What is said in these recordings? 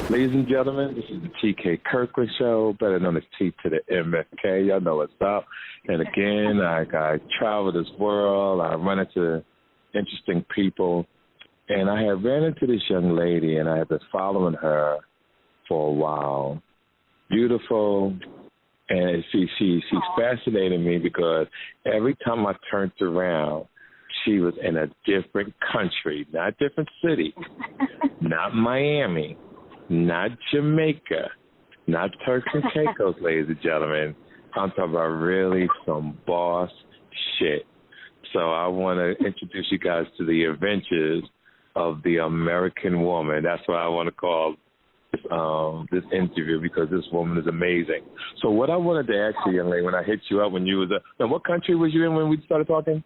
Ladies and gentlemen, this is the TK Kirkland Show, better known as T to the MFK. Y'all know what's up. And again, I travel this world. I run into interesting people. And I have ran into this young lady, and I have been following her for a while. Beautiful. And she's fascinating me because every time I turned around, she was in a different country, not a different city, not Miami, not Jamaica, not Turks and Caicos, ladies and gentlemen. I'm talking about really some boss shit. So I want to introduce you guys to the adventures of the American woman. That's what I want to call this interview, because this woman is amazing. So what I wanted to ask you, young lady, when I hit you up when you was now what country was you in when we started talking?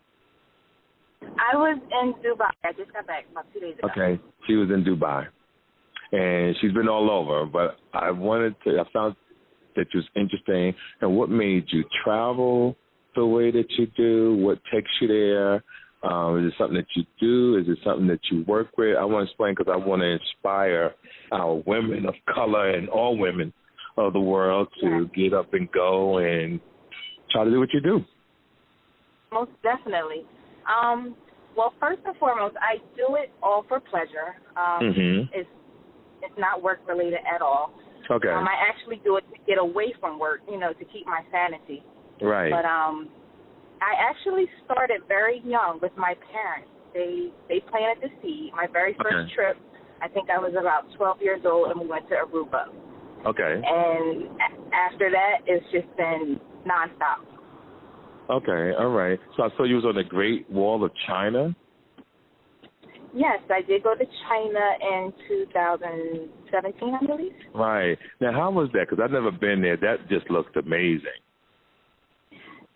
I was in Dubai. I just got back about 2 days ago. Okay, she was in Dubai. And she's been all over, but I found that you was interesting. And what made you travel the way that you do? What takes you there? Is it something that you do? Is it something that you work with? I want to explain because I want to inspire our women of color and all women of the world to get up and go and try to do what you do. Most definitely. Well, first and foremost, I do it all for pleasure. It's not work related at all. Okay. I actually do it to get away from work, to keep my sanity. Right. But I actually started very young with my parents. They planted the seed. My very first trip, I think I was about 12 years old, and we went to Aruba. Okay. And after that, it's just been nonstop. Okay, all right. So I saw you was on the Great Wall of China? Yes, I did go to China in 2017, I believe. Right. Now, how was that? Because I've never been there. That just looked amazing.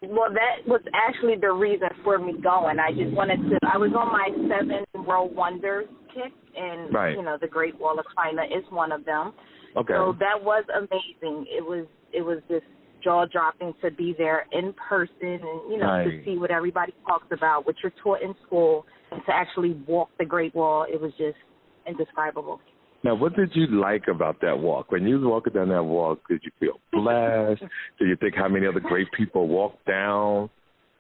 Well, that was actually the reason for me going. I just wanted to, I was on my 7 World Wonders kick, and, the Great Wall of China is one of them. Okay. So that was amazing. It was just jaw-dropping to be there in person and, to see what everybody talks about, what you're taught in school, and to actually walk the Great Wall. It was just indescribable. Now, what did you like about that walk? When you were walking down that walk, did you feel blessed? Did you think how many other great people walked down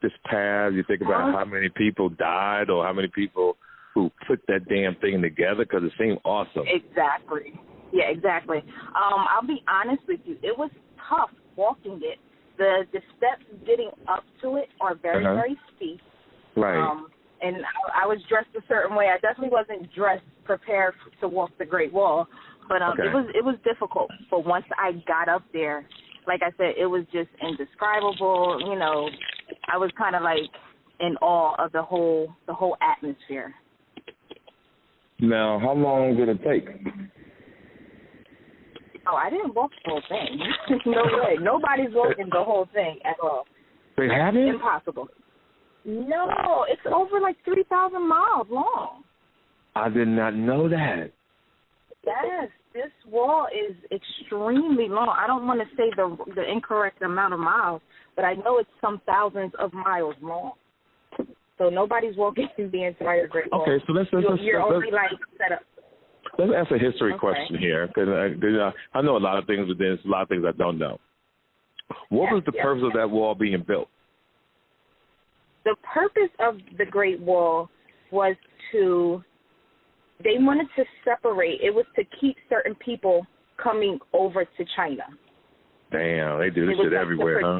this path? You think about how many people died or how many people who put that damn thing together? Because it seemed awesome. Exactly. Yeah, exactly. I'll be honest with you. It was tough walking it. The steps getting up to it are very, very steep. Right. And I was dressed a certain way. I definitely wasn't prepared to walk the Great Wall, but it was difficult. But once I got up there, like I said, it was just indescribable. I was kind of like in awe of the whole atmosphere. Now, how long did it take? Oh, I didn't walk the whole thing. No way. Nobody's walking the whole thing at all. They haven't? Impossible. No, it's over like 3,000 miles long. I did not know that. Yes, this wall is extremely long. I don't want to say the incorrect amount of miles, but I know it's some thousands of miles long. So nobody's walking the entire Great Wall. Okay, so let's you're only like set up. Let's ask a history question here, because I know a lot of things, but there's a lot of things I don't know. What was the purpose of that wall being built? The purpose of the Great Wall was they wanted to separate. It was to keep certain people coming over to China. Damn, they do this shit everywhere, huh?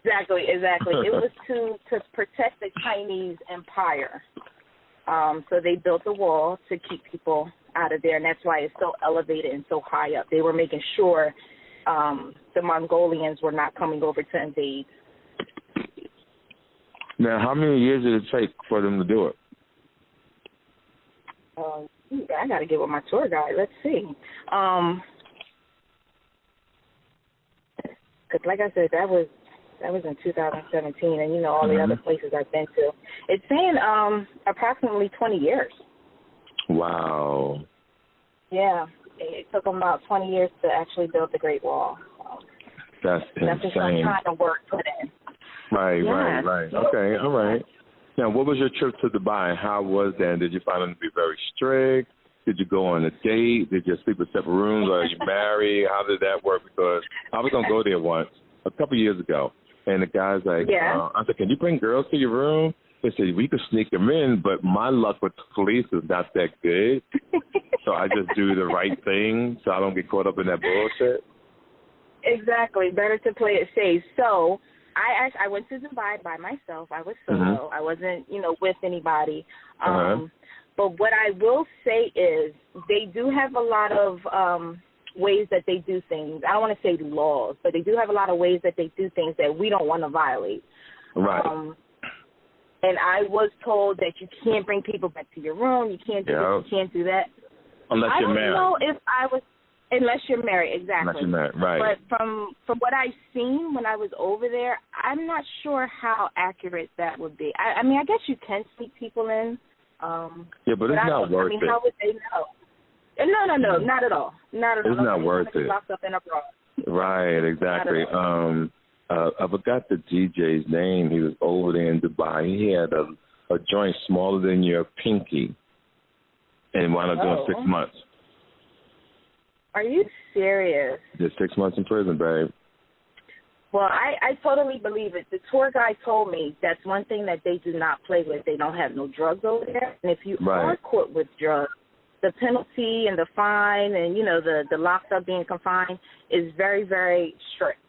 Exactly. It was to protect the Chinese empire. So they built a wall to keep people out of there, and that's why it's so elevated and so high up. They were making sure the Mongolians were not coming over to invade. Now, how many years did it take for them to do it? I got to get with my tour guide. Let's see. Because like I said, that was in 2017, and all the other places I've been to. It's saying approximately 20 years. Wow. Yeah, it took them about 20 years to actually build the Great Wall. That's insane. That's just some kind of work put in. Right. Okay, all right. Now, what was your trip to Dubai? How was that? Did you find them to be very strict? Did you go on a date? Did you sleep in separate rooms? Are you married? How did that work? Because I was going to go there once, a couple of years ago, and the guy's like, I said, can you bring girls to your room? They said, we could sneak them in, but my luck with the police is not that good, so I just do the right thing so I don't get caught up in that bullshit. Exactly. Better to play it safe. So I went to Dubai by myself. I was solo. I wasn't, with anybody. But what I will say is they do have a lot of ways that they do things. I don't want to say laws, but they do have a lot of ways that they do things that we don't want to violate. Right. And I was told that you can't bring people back to your room. You can't do this. You can't do that. Unless you're married. I don't know if I was. Unless you're married, exactly. Unless you're married, right. But from what I've seen when I was over there, I'm not sure how accurate that would be. I mean, I guess you can sneak people in. Yeah, but it's not worth it. How would they know? No, not at all. Not at all. It's not worth it. Locked up in a bra. Right, exactly. I forgot the DJ's name. He was over there in Dubai. He had a joint smaller than your pinky and wound up doing 6 months. Are you serious? Just 6 months in prison, babe. Well, I totally believe it. The tour guide told me that's one thing that they do not play with. They don't have no drugs over there. And if you are caught with drugs, the penalty and the fine and, the locked up being confined is very, very strict.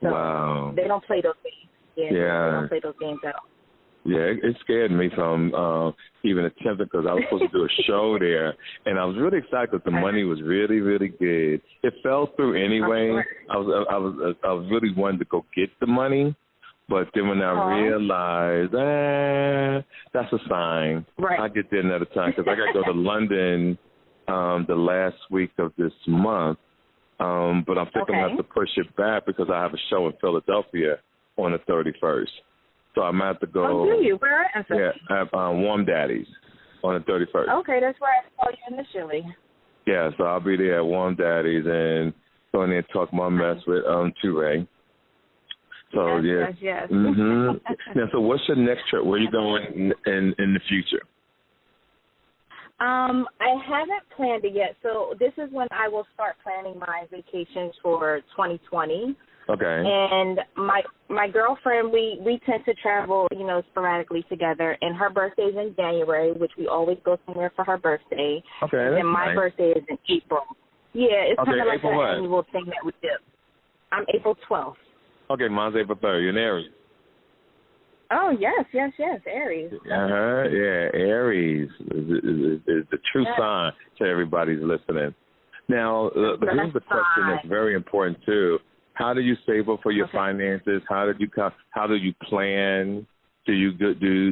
So wow. They don't play those games. Yeah. They don't play those games at all. Yeah, it scared me from even attempting because I was supposed to do a show there, and I was really excited because the money was really, really good. It fell through anyway. I was really wanting to go get the money, but then when I realized, that's a sign. Right. I'll get there another time because I got to go to London the last week of this month, but I'm thinking I'm going to have to push it back because I have a show in Philadelphia on the 31st. So I might have to go. Oh, do you? Where at? Yeah, at Warm Daddy's on the 31st. Okay, that's where I saw you initially. Yeah, so I'll be there at Warm Daddy's and go in there and talk my mess with Toure. So, yes. Now, so what's your next trip? Where are you going in the future? I haven't planned it yet. So this is when I will start planning my vacations for 2020. Okay. And my girlfriend, we tend to travel, sporadically together. And her birthday's in January, which we always go somewhere for her birthday. Okay. And my birthday is in April. Yeah, it's kind of like an annual thing that we do. I'm April 12th. Okay, mine's April 3rd. You're in Aries. Oh, yes, Aries. Yeah, Aries is the true sign to everybody's listening. Now, here's the question that's very important, too. How do you save up for your finances? How do you plan? Do you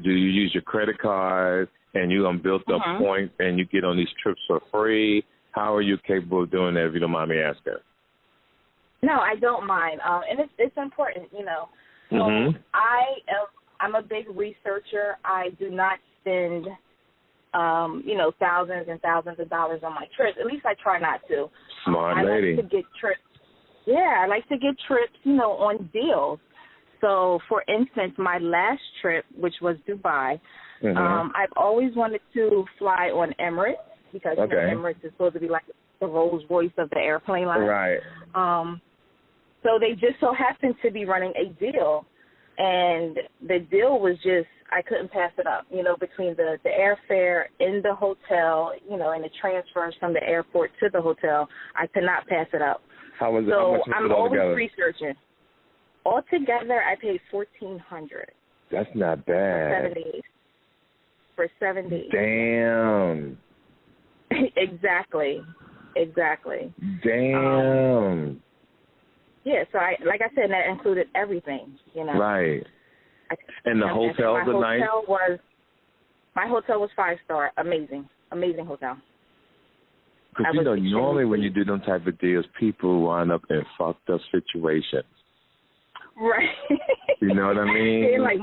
use your credit card and you built up points and you get on these trips for free? How are you capable of doing that? If you don't mind me asking. No, I don't mind, and it's important, So I'm a big researcher. I do not spend thousands and thousands of dollars on my trips. At least I try not to. Smart lady. I like to get trips. Yeah, I like to get trips, on deals. So, for instance, my last trip, which was Dubai, I've always wanted to fly on Emirates because Emirates is supposed to be like the Rolls Royce of the airplane line. Right. So they just so happened to be running a deal, and the deal was just, I couldn't pass it up, between the airfare in the hotel, and the transfers from the airport to the hotel. I could not pass it up. How was it? So how much was I'm it always altogether? Researching. Altogether, I paid $1,400. That's not bad. For 7 days. Damn. Exactly. Damn. Yeah, so like I said, that included everything, Right. And the hotels are nice? My hotel was 5-star. Amazing hotel. Because, normally when you do them type of deals, people wind up in fucked up situations. Right. You know what I mean? Like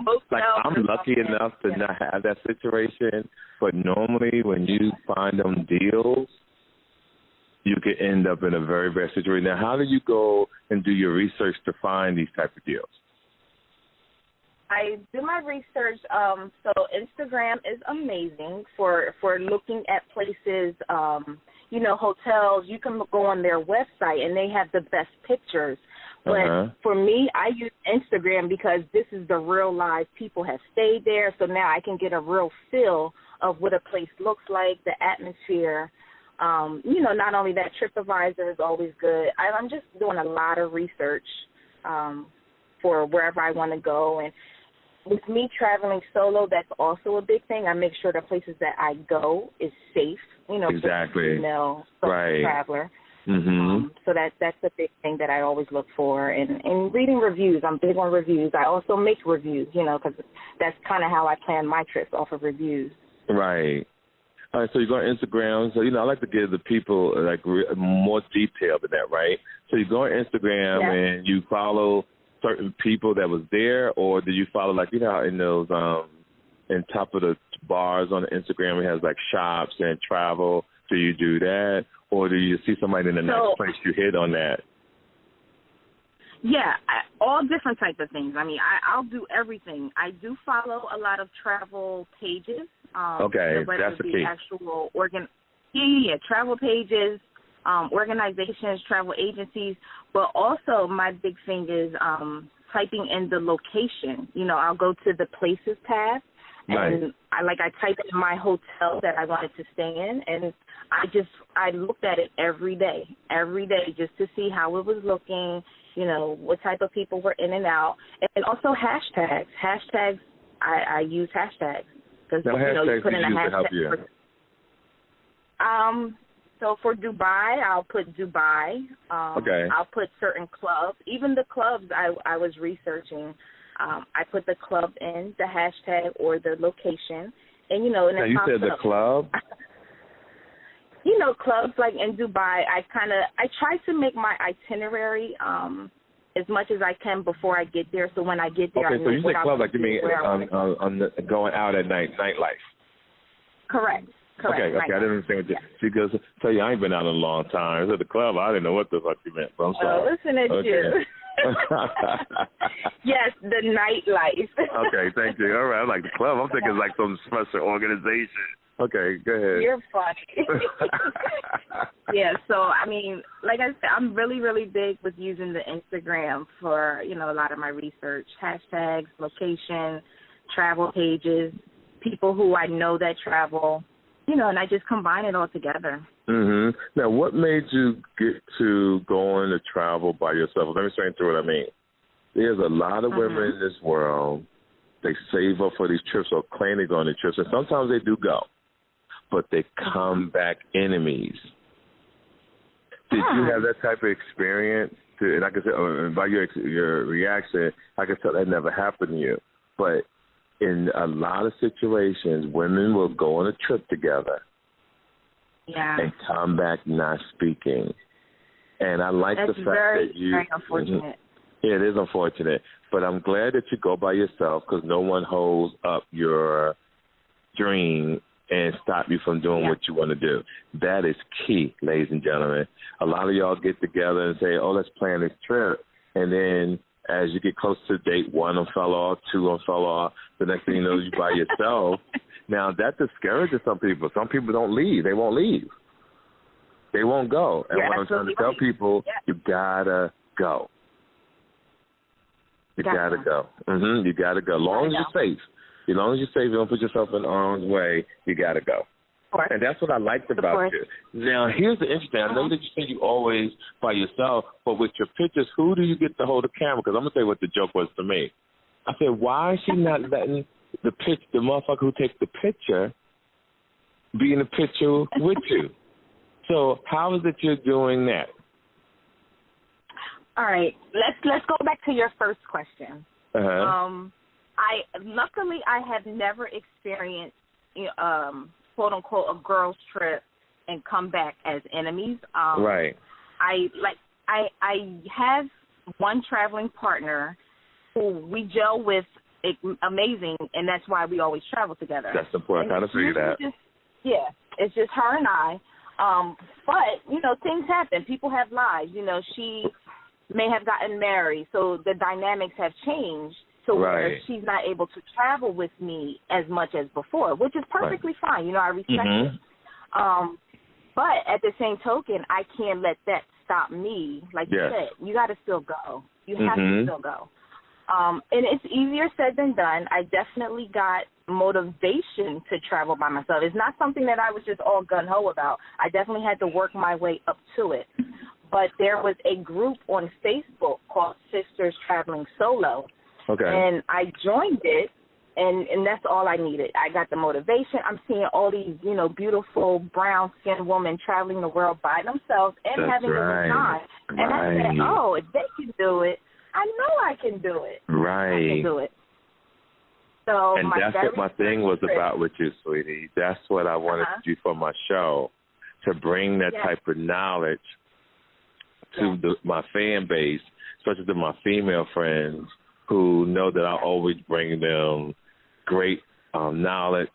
I'm lucky enough to not have that situation, but normally when you find them deals, you could end up in a very bad situation. Now, how do you go and do your research to find these type of deals? I do my research. So Instagram is amazing for looking at places, hotels. You can go on their website, and they have the best pictures. But for me, I use Instagram because this is the real live people have stayed there, so now I can get a real feel of what a place looks like, the atmosphere. Not only that, TripAdvisor is always good. I'm just doing a lot of research for wherever I want to go. And with me traveling solo, that's also a big thing. I make sure the places that I go is safe, exactly. For right. traveler. So that's a big thing that I always look for. And reading reviews, I'm big on reviews. I also make reviews, because that's kind of how I plan my trips, off of reviews. Right. All right, so you go on Instagram. So, I like to give the people, more detail than that, right? So you go on Instagram and you follow certain people that was there, or do you follow, in those, in top of the bars on the Instagram, it has, shops and travel. Do you do that? Or do you see somebody in the next place you hit on that? Yeah, all different types of things. I mean, I'll do everything. I do follow a lot of travel pages. Okay, that's the key. Actual travel pages, organizations, travel agencies. But also my big thing is typing in the location. I'll go to the places tab. And I type in my hotel that I wanted to stay in, and I looked at it every day just to see how it was looking, what type of people were in and out, and also hashtags. I use hashtags because you put in a hashtag. To help you? So for Dubai, I'll put Dubai. I'll put certain clubs, even the clubs I was researching. I put the club in, the hashtag or the location, and Now you said the club. Clubs like in Dubai. I try to make my itinerary as much as I can before I get there. So when I get there, so you say club you mean on going out at night, nightlife. Correct. Okay, I didn't understand what you. She goes, tell you I ain't been out in a long time. At the club, I didn't know what the fuck you meant. So I'm sorry. Listen at you. Yes, the nightlife. Okay, thank you. All right, I like the club. I'm thinking it's some special organization. Okay, go ahead. You're funny. Yeah, so, I mean, like I said, I'm really, really big with using the Instagram for, a lot of my research. Hashtags, location, travel pages, people who I know that travel, and I just combine it all together. Now, what made you get to going to travel by yourself? Let me explain through what I mean. There's a lot of women in this world, they save up for these trips or claim they go on these trips, and sometimes they do go, but they come back enemies. Did you have that type of experience? And like I said, by your reaction, I can tell that never happened to you. But in a lot of situations, women will go on a trip together and come back not speaking. And I like the fact that you... That's very unfortunate. Yeah, it is unfortunate. But I'm glad that you go by yourself because no one holds up your dream and stop you from doing what you want to do. That is key, ladies and gentlemen. A lot of y'all get together and say, let's plan this trip. And then as you get close to date, one of them fell off, two of them fell off. The next thing you know, you're by yourself. Now, that discourages some people. Some people don't leave. They won't leave. They won't go. And what I'm trying to tell people, you got to go. You got to go. You got to go. As long as you're safe. As long as you're safe, you don't put yourself in harm's way, you got to go. And that's what I liked about you. Now, here's the interesting. I know that you say you always by yourself, but with your pictures, who do you get to hold the camera? Because I'm going to tell you what the joke was to me. I said, why is she not letting the motherfucker who takes the picture be in the picture with you? So how is it you're doing that? All right. Let's go back to your first question. Luckily I have never experienced quote unquote a girls trip and come back as enemies. Right. I have one traveling partner who we gel with amazing, and that's why we always travel together. That's important. I kind of figured that. It's just her and I. But things happen. People have lives. She may have gotten married, so the dynamics have changed. to where she's not able to travel with me as much as before, which is perfectly fine. You know, I respect it. But at the same token, I can't let that stop me. Like you said, you got to still go. You have to still go. And it's easier said than done. I definitely got motivation to travel by myself. It's not something that I was just all gung-ho about. I definitely had to work my way up to it. But there was a group on Facebook called Sisters Traveling Solo. Okay. And I joined it, and that's all I needed. I got the motivation. I'm seeing all these, you know, beautiful brown-skinned women traveling the world by themselves and having a good time. And I said, oh, if they can do it, I know I can do it. I can do it. So and that's what my thing was about with you, sweetie. That's what I wanted to do for my show, to bring that type of knowledge to my fan base, especially to my female friends who know that I always bring them great knowledge,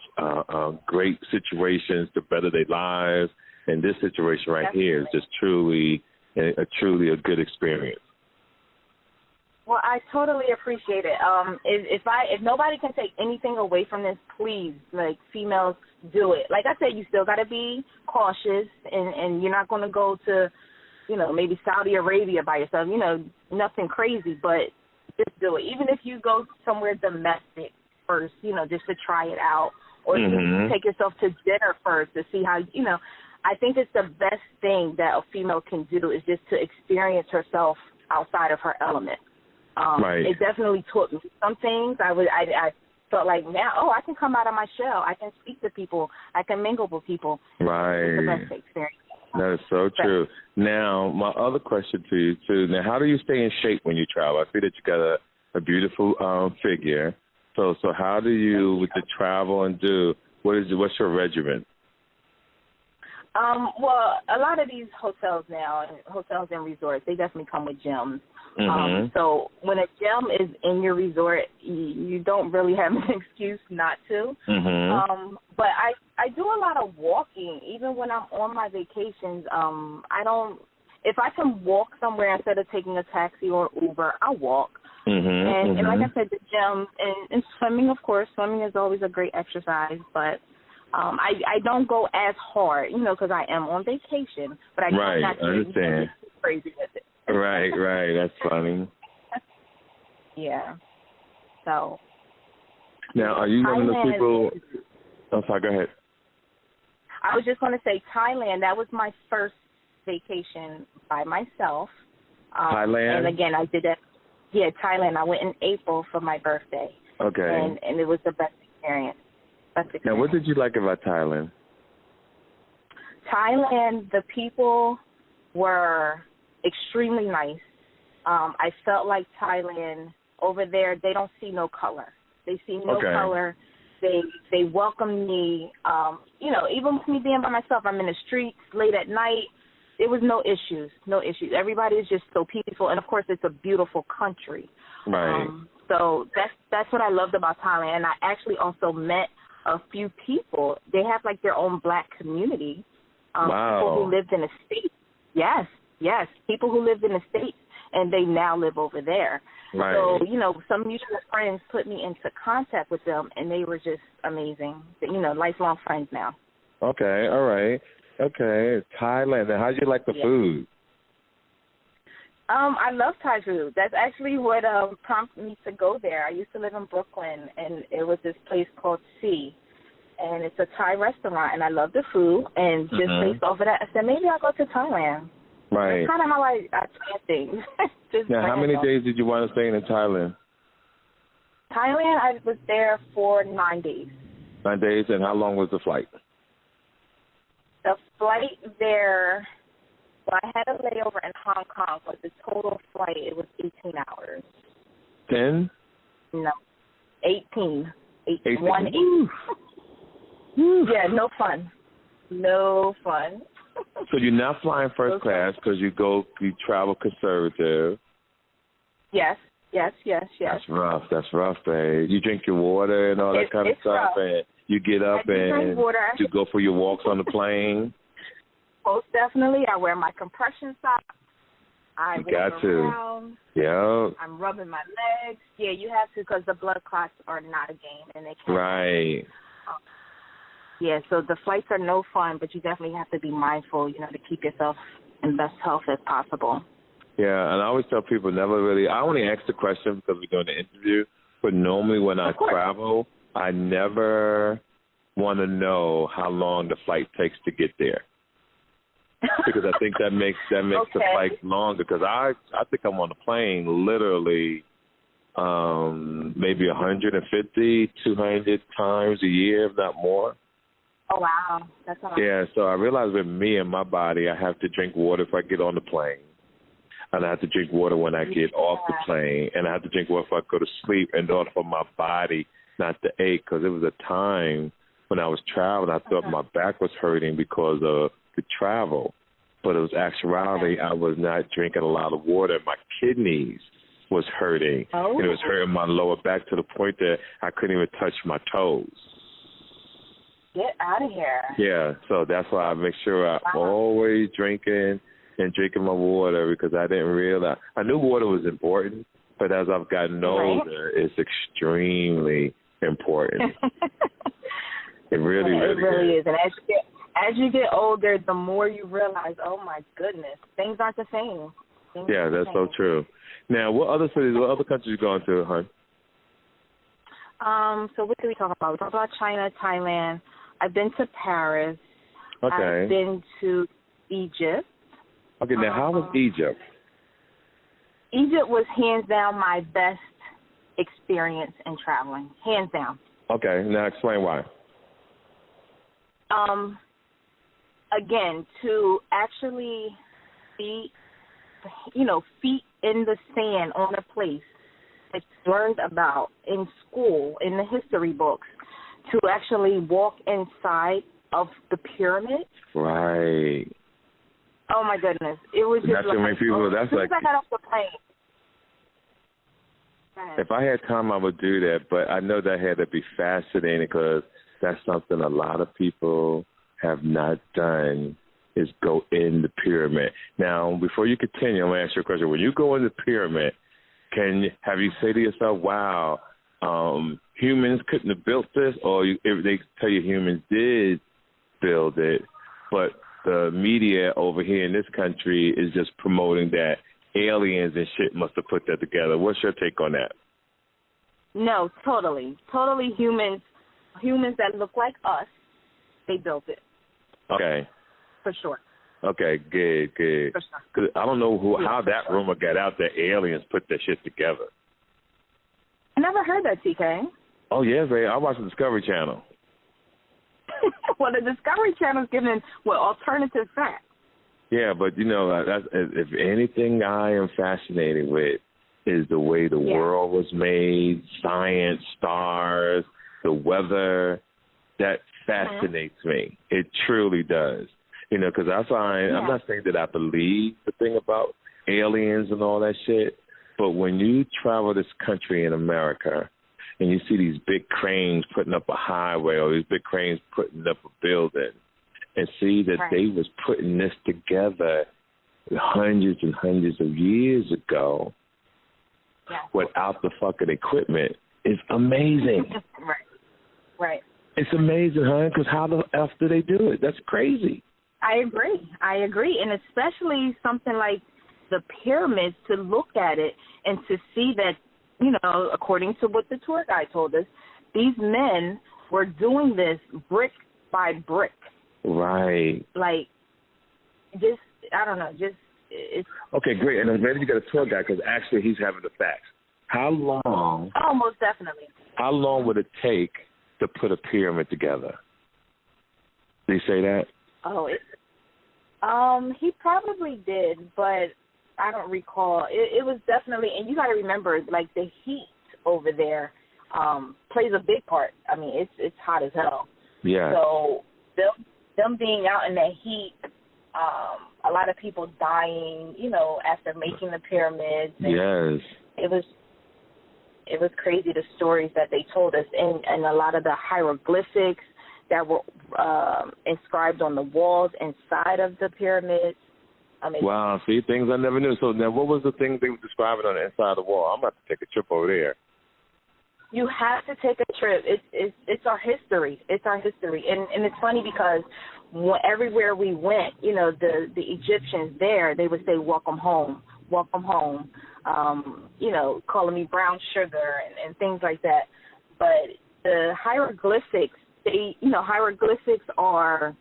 great situations to better their lives. And this situation right here is just truly a good experience. Well, I totally appreciate it. If nobody can take anything away from this, please, like, females, do it. Like I said, you still got to be cautious, and you're not going to go to, you know, maybe Saudi Arabia by yourself. You know, nothing crazy, but just do it. Even if you go somewhere domestic first, you know, just to try it out, or take yourself to dinner first to see how, you know. I think it's the best thing that a female can do is just to experience herself outside of her element. It definitely taught me some things. I felt like now, I can come out of my shell. I can speak to people. I can mingle with people. Right. It's the best experience. That is so true. Now, my other question to you, too. Now, how do you stay in shape when you travel? I see that you got a beautiful figure. So how do you, with the travel and what's your regimen? Well, a lot of these hotels now, hotels and resorts, they definitely come with gyms. So when a gym is in your resort, you don't really have an excuse not to. But I do a lot of walking, even when I'm on my vacations. If I can walk somewhere instead of taking a taxi or Uber, I'll walk. And like I said, the gym and swimming, of course. Swimming is always a great exercise, but I don't go as hard, you know, because I am on vacation. But I try not to get crazy with it. Right. That's funny. Yeah. So. Now, are you one of the people? Oh, sorry. Go ahead. I was just going to say Thailand. That was my first vacation by myself. Thailand. And again, I did that. Yeah, Thailand. I went in April for my birthday. Okay. And it was the best experience. Now, what did you like about Thailand? Thailand, the people were extremely nice. I felt like Thailand, over there, they don't see no color. They see no color. They welcome me. You know, even with me being by myself, I'm in the streets late at night. There was no issues. Everybody is just so peaceful. And, of course, it's a beautiful country. Right. So that's what I loved about Thailand. And I actually also met a few people. They have, like, their own black community. People who lived in the States. Yes, people who lived in the States, and they now live over there. Right. So, you know, some mutual friends put me into contact with them, and they were just amazing. You know, lifelong friends now. Okay, all right. Okay, Thailand. Now, how did you like the food? I love Thai food. That's actually what prompted me to go there. I used to live in Brooklyn, and it was this place called Sea, and it's a Thai restaurant, and I love the food. And just based off of that, I said, maybe I'll go to Thailand. Right. That's kind of how I plan things. Now, how many days did you want to stay in Thailand? Thailand, I was there for 9 days. 9 days, and how long was the flight? The flight there, well, I had a layover in Hong Kong, but the total flight, it was 18 hours. 10? No, 18. 18. 1 8. Yeah, no fun. No fun. So you're not flying first class because you travel conservative. Yes. That's rough, babe. You drink your water and all that kind of stuff, rough. And you get up and you go for your walks on the plane. Most definitely. I wear my compression socks. I you walk got to. around. Yeah. I'm rubbing my legs. Yeah, you have to because the blood clots are not a game, and they can't. Right. Yeah, so the flights are no fun, but you definitely have to be mindful, to keep yourself in best health as possible. Yeah, and I always tell people I only ask the question because we're doing the interview, but normally when I travel, I never want to know how long the flight takes to get there. Because I think that makes the flight longer. Because I think I'm on a plane literally maybe 150, 200 times a year, if not more. Oh, wow. That's a lot. Yeah, so I realize with me and my body, I have to drink water if I get on the plane. And I have to drink water when I get off the plane. And I have to drink water if I go to sleep in order for my body not to ache. Because there was a time when I was traveling, I thought my back was hurting because of the travel. But it was actuality, I was not drinking a lot of water. My kidneys was hurting. Oh. And it was hurting my lower back to the point that I couldn't even touch my toes. Get out of here. Yeah, so that's why I make sure I'm always drinking my water because I didn't realize. I knew water was important, but as I've gotten older, it's extremely important. It really is. And as you get older, the more you realize, oh my goodness, things aren't the same. Yeah, that's so true. Now, what other countries you going to, hon? So what did we talk about? We talked about China, Thailand. I've been to Paris. Okay. I've been to Egypt. Okay, now how was Egypt? Egypt was hands down my best experience in traveling, hands down. Okay, now explain why. Again, to actually be, feet in the sand on a place that you learned about in school, in the history books, to actually walk inside of the pyramid. Right. Oh my goodness! It was just that's like people. That's like. I got off the plane. If I had time, I would do that, but I know that had to be fascinating because that's something a lot of people have not done is go in the pyramid. Now, before you continue, I'm going to ask you a question. When you go in the pyramid, have you say to yourself, wow, humans couldn't have built this, or if they tell you humans did build it, but the media over here in this country is just promoting that aliens and shit must have put that together. What's your take on that? No, totally humans that look like us, they built it. Okay. For sure. Okay, good. For sure. 'Cause I don't know how that rumor got out that aliens put that shit together. I never heard that, TK. Oh, yeah, babe. I watch the Discovery Channel. Well, the Discovery Channel is giving, alternative facts. Yeah, but, that's, if anything I am fascinated with is the way the world was made, science, stars, the weather. That fascinates me. It truly does. Because I find, I'm not saying that I believe the thing about aliens and all that shit, but when you travel this country in America and you see these big cranes putting up a highway or these big cranes putting up a building and see that they was putting this together hundreds and hundreds of years ago without the fucking equipment is amazing. Right. It's amazing, huh? Because how the F do they do it? That's crazy. I agree. And especially something like the pyramids, to look at it and to see that, according to what the tour guide told us, these men were doing this brick by brick. Right. Like, just, I don't know, it's... Okay, great. And I'm ready to get a tour guide because actually he's having the facts. How long... Oh, most definitely. How long would it take to put a pyramid together? Did he say that? Oh, he probably did, but I don't recall. It was definitely, and you got to remember, like, the heat over there plays a big part. I mean, it's hot as hell. Yeah. So them being out in that heat, a lot of people dying, after making the pyramids. Yes. It was crazy, the stories that they told us, and a lot of the hieroglyphics that were inscribed on the walls inside of the pyramids. Amazing. Wow, see, things I never knew. So now what was the thing they were describing on the inside of the wall? I'm about to take a trip over there. You have to take a trip. It's our history. It's our history. And it's funny because everywhere we went, you know, the Egyptians there, they would say, welcome home, you know, calling me brown sugar and things like that. But the hieroglyphics, hieroglyphics are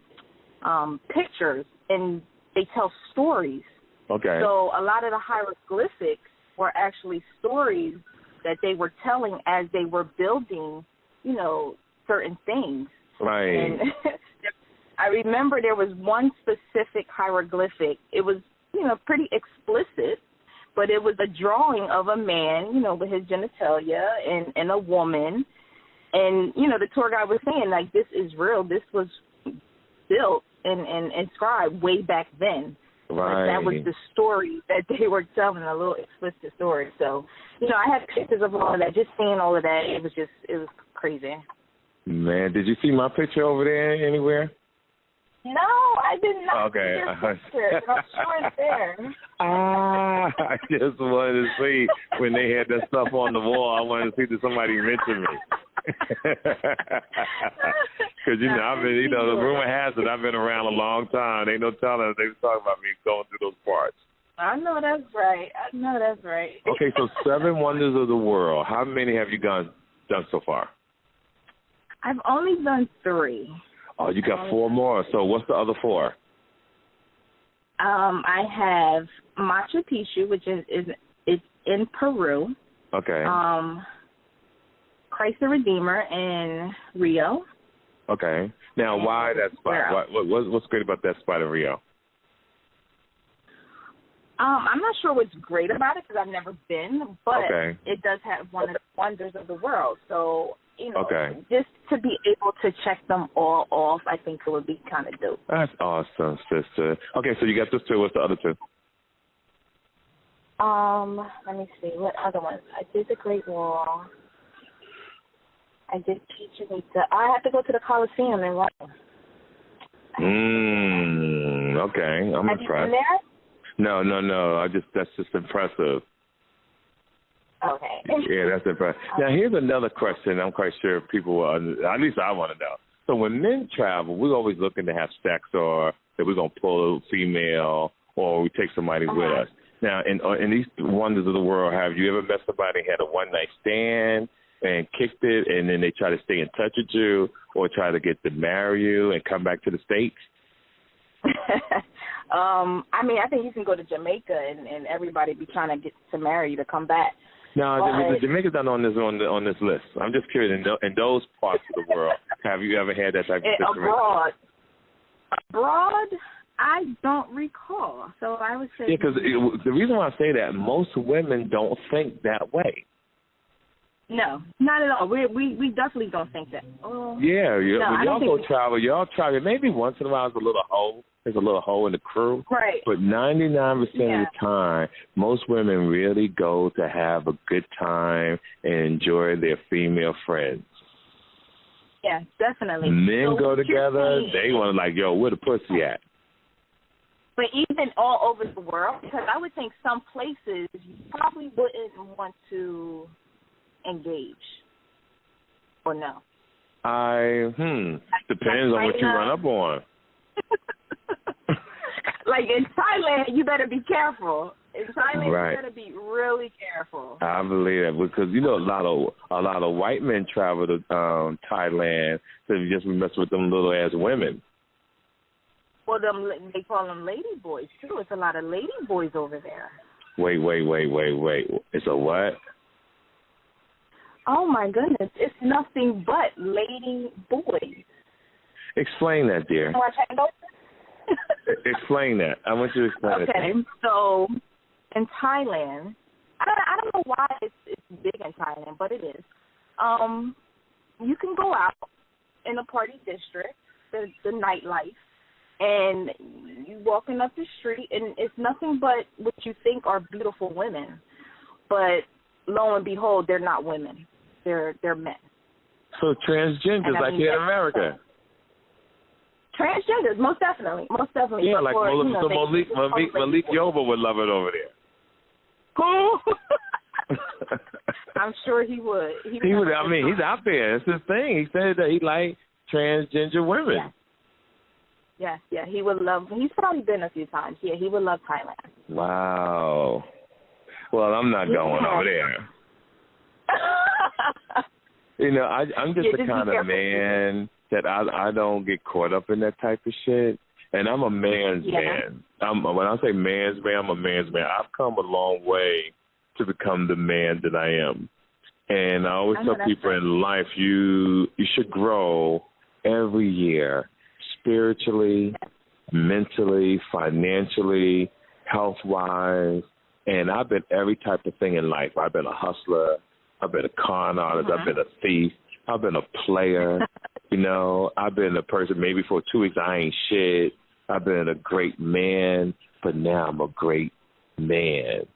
pictures, and they tell stories. Okay. So a lot of the hieroglyphics were actually stories that they were telling as they were building, you know, certain things. Right. And I remember there was one specific hieroglyphic. It was, you know, pretty explicit, but it was a drawing of a man, you know, with his genitalia and a woman. And, you know, the tour guide was saying, like, this is real. This was built and inscribed way back then. Right. Like, that was the story that they were telling, a little explicit story. So, you know, I had pictures of all of that. Just seeing all of that, it was crazy. Man, did you see my picture over there anywhere? No, I did not. Okay. See your picture, but I'm sure it's there. I just wanted to see when they had that stuff on the wall. I wanted to see that somebody mention me. Because, you know, I've been, you know, the rumor has it I've been around a long time. Ain't no telling they was talking about me going through those parts. I know that's right. Okay, so 7 wonders of the world. How many have you done so far? I've only done 3. Oh, you got 4 more. So what's the other 4? I have Machu Picchu, which is in Peru. Okay. Christ the Redeemer in Rio. Okay. Now, why that spot? What's great about that spot in Rio? I'm not sure what's great about it because I've never been, but it does have one of the wonders of the world. So, you know, just to be able to check them all off, I think it would be kind of dope. That's awesome, sister. Okay, so you got this 2. What's the other 2? Let me see. What other ones? I did the Great Wall. I did Chichen Itza. I have to go to the Coliseum in Rome. Okay. I'm have impressed. You been there? No. That's just impressive. Okay. Yeah, that's impressive. Now, here's another question I'm quite sure people will, at least I want to know. So when men travel, we're always looking to have sex or that we're going to pull a female or we take somebody with us. Now, in these wonders of the world, have you ever met somebody who had a one-night stand and kicked it and then they try to stay in touch with you or try to get to marry you and come back to the States? I mean, I think you can go to Jamaica and everybody be trying to get to marry you to come back. No, the Jamaica's not on this list. I'm just curious. In those parts of the world, have you ever had that type of situation? Abroad, I don't recall. So I would say because the reason why I say that, most women don't think that way. No, not at all. We definitely don't think that. Yeah. When y'all go travel, y'all travel. Maybe once in a while there's a little hole in the crew. Right. But 99% of the time, most women really go to have a good time and enjoy their female friends. Yeah, definitely. Men go together, they want to like, yo, where the pussy at? But even all over the world, because I would think some places you probably wouldn't want to engage, or no? Depends on what you run up on. Like in Thailand, you better be careful. In Thailand, you better be really careful. I believe that because you know a lot of white men travel to Thailand to just mess with them little ass women. Well, they call them lady boys too. It's a lot of lady boys over there. Wait. It's a what? Oh, my goodness. It's nothing but lady boys. Explain that, dear. Explain that. I want you to explain it. Okay, so in Thailand, I don't know why it's big in Thailand, but it is. You can go out in the party district, the nightlife, and you walking up the street, and it's nothing but what you think are beautiful women. But lo and behold, they're not women. They're men. So transgenders like here in America. Transgenders, most definitely. Yeah, like Malik Yoba would love it over there. Cool. I'm sure he would. He would. I mean, he's out there. It's his thing. He said that he liked transgender women. Yeah, he would love. He's probably been a few times. Yeah, he would love Thailand. Wow. Well, I'm not going over there. You know, I'm just the kind of man that I don't get caught up in that type of shit. And I'm a man's man. When I say man's man, I'm a man's man. I've come a long way to become the man that I am. And I always tell people in life, you should grow every year, spiritually, mentally, financially, health-wise. And I've been every type of thing in life. I've been a hustler. I've been a con artist. I've been a thief. I've been a player. You know, I've been a person maybe for 2 weeks I ain't shit. I've been a great man, but now I'm a great man.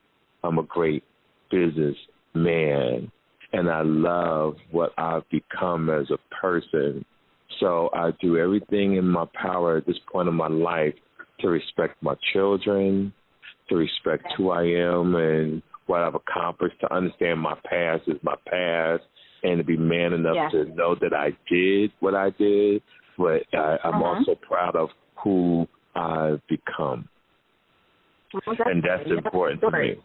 I'm a great businessman. And I love what I've become as a person. So I do everything in my power at this point in my life to respect my children, to respect who I am and what I've accomplished, to understand my past is my past, and to be man enough to know that I did what I did, but I'm also proud of who I've become. And that's important to me.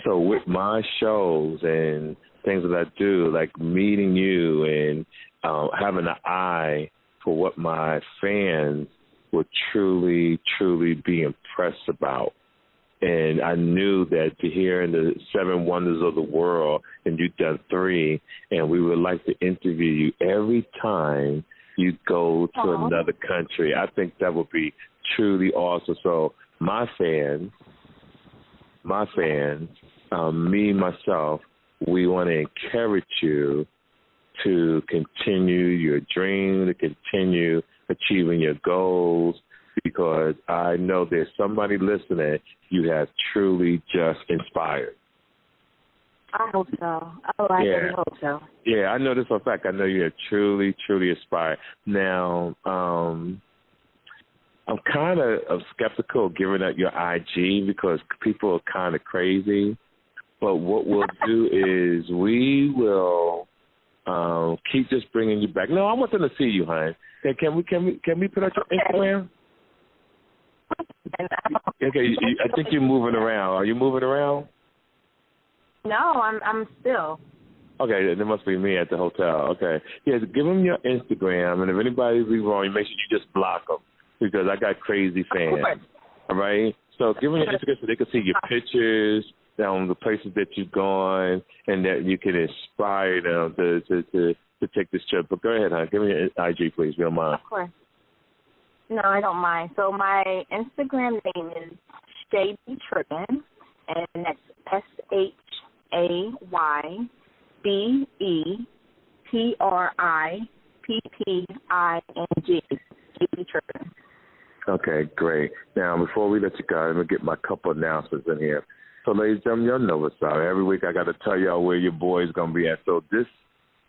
So with my shows and things that I do, like meeting you and having an eye for what my fans would truly, truly be impressed about. And I knew that to hear in the 7 Wonders of the World, and you've done 3, and we would like to interview you every time you go to another country. I think that would be truly awesome. So my fans, me, myself, we want to encourage you to continue your dream, to continue achieving your goals, because I know there's somebody listening you have truly just inspired. I hope so. I really hope so. Yeah, I know this for a fact. I know you have truly, truly inspired. Now, I'm kind of skeptical of giving out your IG because people are kind of crazy. But what we'll do is we will keep just bringing you back. No, I want them to see you, hon. Hey, can we put out your Instagram? Okay, I think you're moving around. Are you moving around? No, I'm still. Okay, there must be me at the hotel. Okay. Yeah, give them your Instagram, and if anybody's wrong, make sure you just block them because I got crazy fans. All right? So give them your Instagram so they can see your pictures, down the places that you've gone, and that you can inspire them to take this trip. But go ahead, hon. Give me your IG, please, if you don't mind. Of course. No, I don't mind. So my Instagram name is Shady Trippin', and that's SHAYBETRIPPING. Shady Trippin'. Okay, great. Now, before we let you go, let me get my couple announcements in here. So, ladies and gentlemen, y'all know what's up. Every week I got to tell y'all where your boy's going to be at. So this,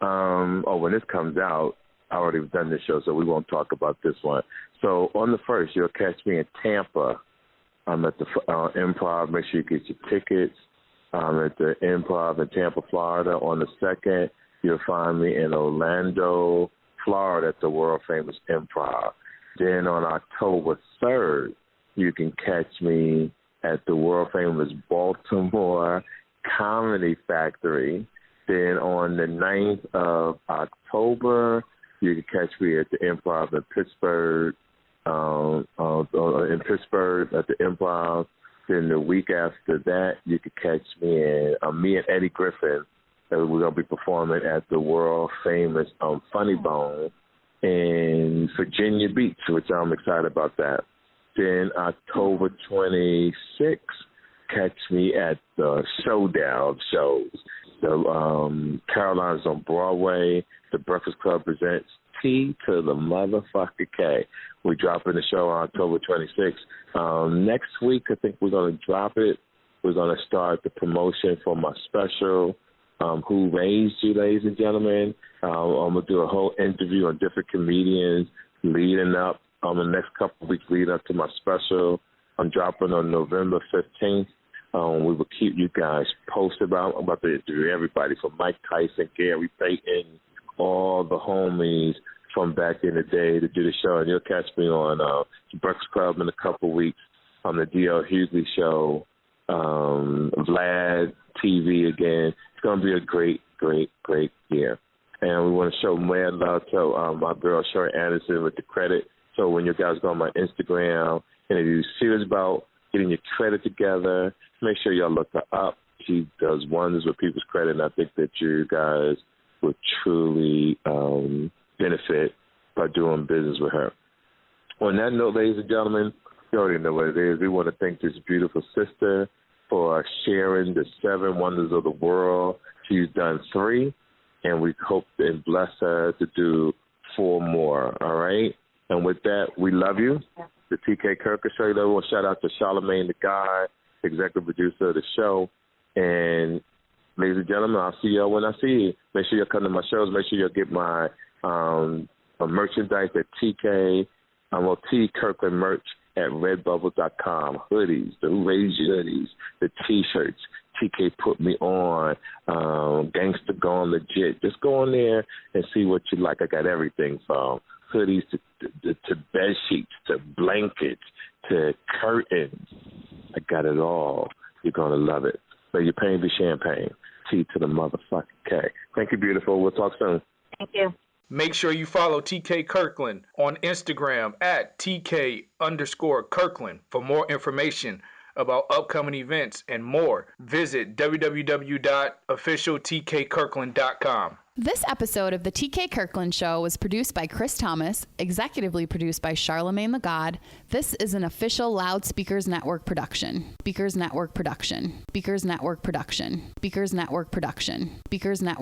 when this comes out, I already done this show, so we won't talk about this one. So on the 1st, you'll catch me in Tampa. I'm at the Improv. Make sure you get your tickets. I'm at the Improv in Tampa, Florida. On the 2nd, you'll find me in Orlando, Florida at the world-famous Improv. Then on October 3rd, you can catch me at the world-famous Baltimore Comedy Factory. Then on the 9th of October, you can catch me at the Improv in Pittsburgh, at the Improv. Then the week after that, you can catch me me and Eddie Griffin. We're going to be performing at the world-famous Funny Bone in Virginia Beach, which I'm excited about that. Then October 26th, catch me at the Showdown shows. The Carolinas on Broadway. The Breakfast Club presents T to the motherfucker K. We're dropping the show on October 26th. Next week, I think we're going to drop it. We're going to start the promotion for my special, Who Raised You, ladies and gentlemen. I'm going to do a whole interview on different comedians, leading up the next couple of weeks leading up to my special. I'm dropping on November 15th. We will keep you guys posted about. I'm about to interview everybody from Mike Tyson, Gary Payton, all the homies from back in the day to do the show. And you'll catch me on the Breakfast Club in a couple of weeks, on the D.L. Hughley Show, Vlad TV again. It's going to be a great, great, great year. And we want to show mad love to my girl, Sherry Anderson, with the credit. So when you guys go on my Instagram, and if you're serious about getting your credit together, make sure y'all look her up. She does wonders with people's credit, and I think that you guys will truly benefit by doing business with her. On that note, ladies and gentlemen, you already know what it is. We want to thank this beautiful sister for sharing the 7 wonders of the world. She's done 3, and we hope and bless her to do 4 more, all right? And with that, we love you. The TK Kirkland Show. Everyone, shout out to Charlamagne the God, executive producer of the show. And ladies and gentlemen, I'll see y'all when I see you. Make sure you'll come to my shows. Make sure you'll get my merchandise at T Kirkland merch at redbubble.com. Hoodies, the Raise hoodies, the T-shirts. TK put me on, Gangster Gone Legit. Just go in there and see what you like. I got everything from hoodies to bed sheets to blankets to curtains. I got it all. You're going to love it. May your pain be champagne. T to the motherfucking K. Thank you, beautiful. We'll talk soon. Thank you. Make sure you follow TK Kirkland on Instagram at TK_Kirkland for more information about upcoming events and more. Visit www.officialtkkirkland.com. This episode of the TK Kirkland Show was produced by Chris Thomas, executively produced by Charlamagne the God. This is an official Loudspeakers Network production. Speakers Network production. Speakers Network production. Speakers Network production. Speakers Network.